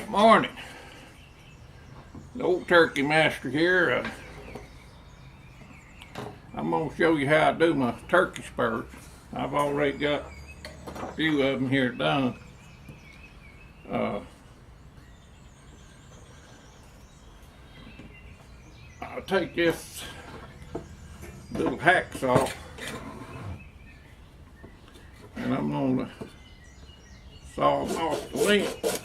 Morning. The old turkey master here. I'm going to show you how I do my turkey spurts. I've already got a few of them here done. I'll take this little hacksaw and I'm going to saw them off the length.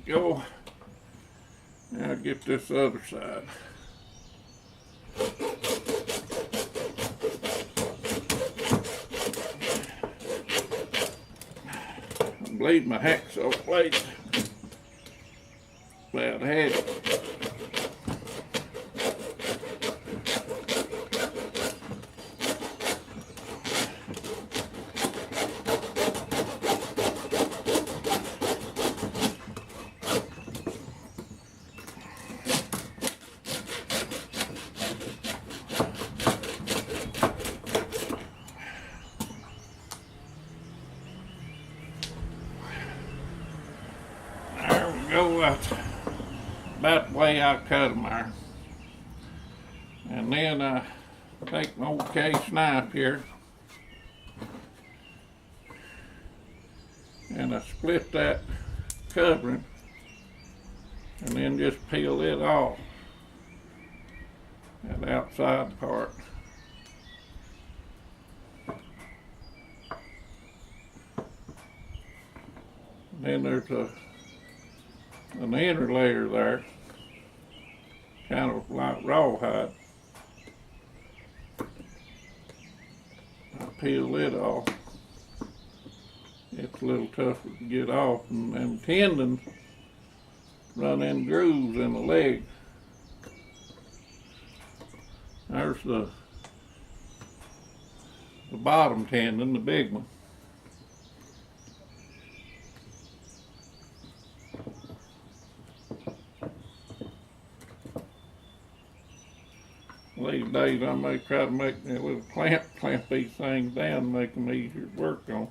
Go. Now get this other side. I bleed my hacksaw blade about heavy. Go about the way I cut them there. And then I take my old case knife here and I split that covering and then just peel it off, that outside part. And then there's an inner layer there, kind of like rawhide. I peel it off. It's a little tougher to get off, and them tendons run in grooves in the leg. There's the bottom tendon, the big one. These days I may try to make a little clamp these things down and make them easier to work on.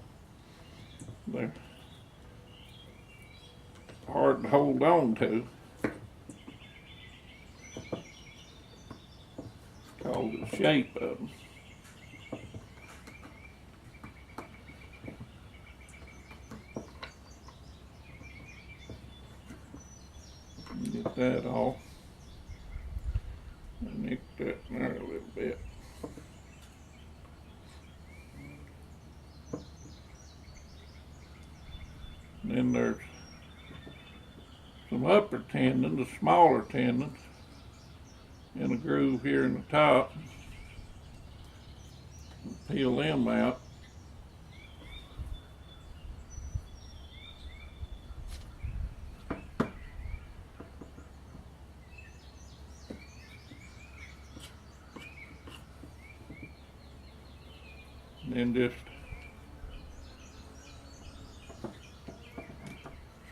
They're hard to hold on to because of the shape of them. Get that off. And nick that in there a little bit. And then there's some upper tendons, the smaller tendons, in a groove here in the top. Peel them out. And just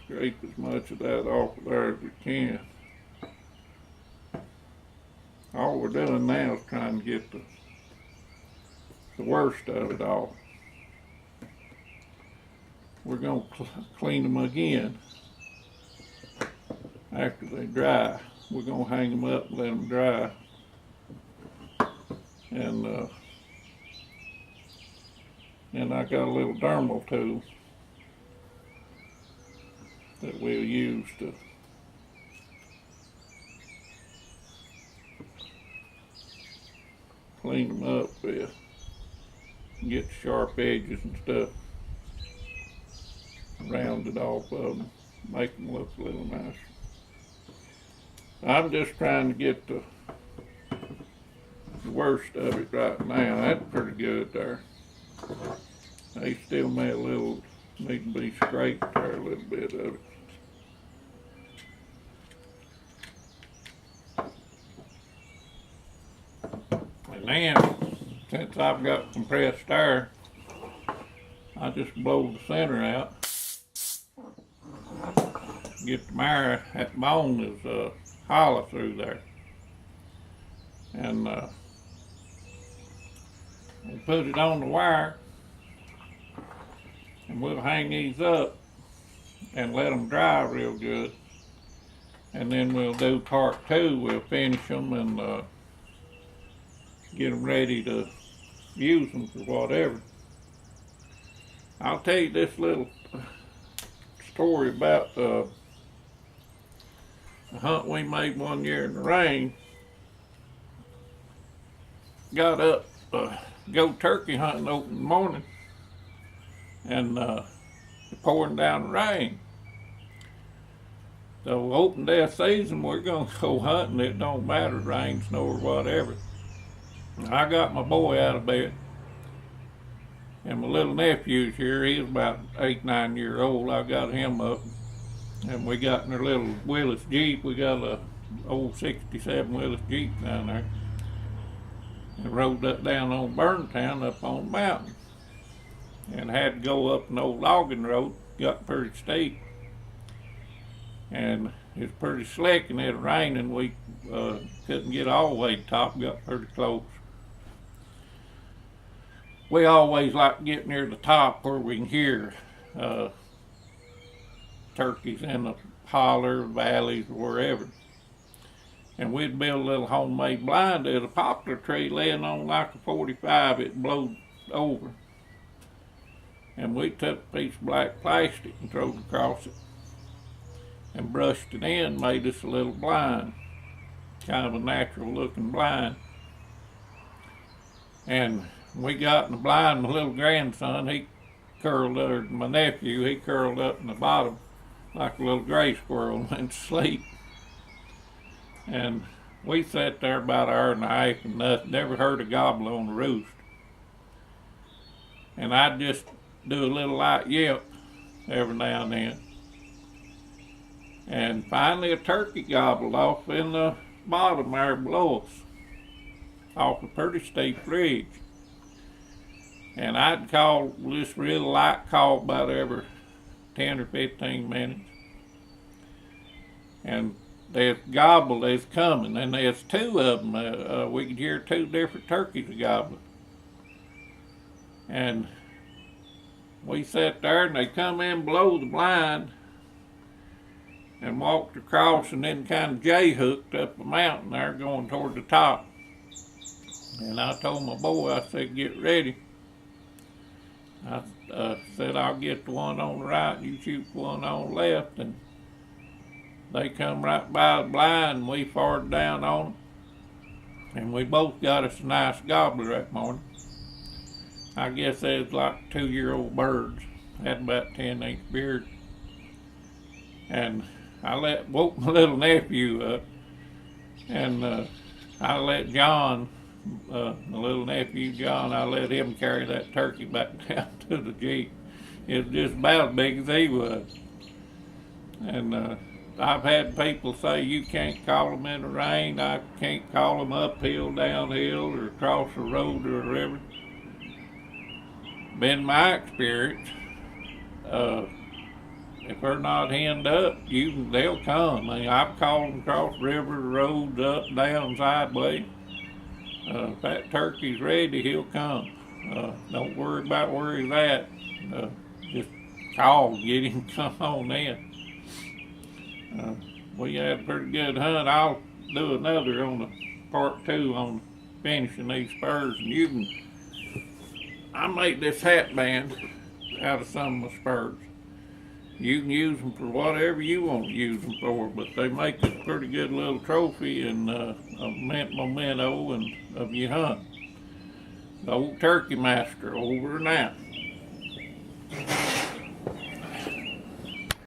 scrape as much of that off of there as we can. All we're doing now is trying to get the worst of it off. We're going to clean them again after they dry. We're going to hang them up and let them dry. And then I got a little dermal tool that we'll use to clean them up with, get sharp edges and stuff rounded off of them, make them look a little nicer. I'm just trying to get the worst of it right now. That's pretty good there. they still need to be scraped there a little bit of it. And then, since I've got compressed air, I just blow the center out. Get the marrow, that bone is hollow through there. And we'll put it on the wire, and we'll hang these up and let them dry real good. And then we'll do part two. We'll finish them and get them ready to use them for whatever. I'll tell you this little story about a hunt we made one year in the rain. Got up go turkey hunting open morning, and pouring down rain. So open day of season, we're gonna go hunting. It don't matter, rain, snow, or whatever. I got my boy out of bed, and my little nephew's here. He's about 8, 9 years old. I got him up, and we got in our little Willis Jeep. We got a old '67 Willis Jeep down there, and rode that down on Burntown up on the mountain, and had to go up an old logging road. Got pretty steep, and it's pretty slick, and it rained, and we couldn't get all the way to the top. Got pretty close. We always like to get near the top where we can hear turkeys in the holler, valleys, or wherever. And we'd build a little homemade blind. There's a poplar tree laying on like a 45. It blowed over. And we took a piece of black plastic and threw it across it and brushed it in, made us a little blind, kind of a natural looking blind. And we got in the blind, my little grandson, he curled up, or my nephew, he curled up in the bottom like a little gray squirrel and went to sleep. And we sat there about an hour and a half and nothing, never heard a gobble on the roost. And I'd just do a little light yelp every now and then. And finally a turkey gobbled off in the bottom there below us, off a pretty steep ridge. And I'd call this real light call about every 10 or 15 minutes. And there's gobble that's coming, and there's two of them. We could hear two different turkeys gobbling. And we sat there, and they come in below the blind and walked across, and then kind of J-hooked up the mountain there going toward the top. And I told my boy, I said, get ready. I said, I'll get the one on the right, you shoot the one on the left. And they come right by the blind, and we fired down on them. And we both got us a nice gobbler that morning. I guess they was like 2-year-old birds. Had about 10-inch beard. And I woke my little nephew up, and I let John, my little nephew John, I let him carry that turkey back down to the Jeep. It was just about as big as he was. And I've had people say you can't call them in the rain. I can't call them uphill, downhill, or across the road or a river. Been my experience. If they're not henned up, they'll come. I mean, I've called them across river, roads, up, down, sideways. If that turkey's ready, he'll come. Don't worry about where he's at. Just call, get him to come on in. We had a pretty good hunt. I'll do another on the part 2 on finishing these spurs. And I made this hat band out of some of my spurs. You can use them for whatever you want to use them for, but they make a pretty good little trophy and a memento of your hunt. The old Turkey Master over and out.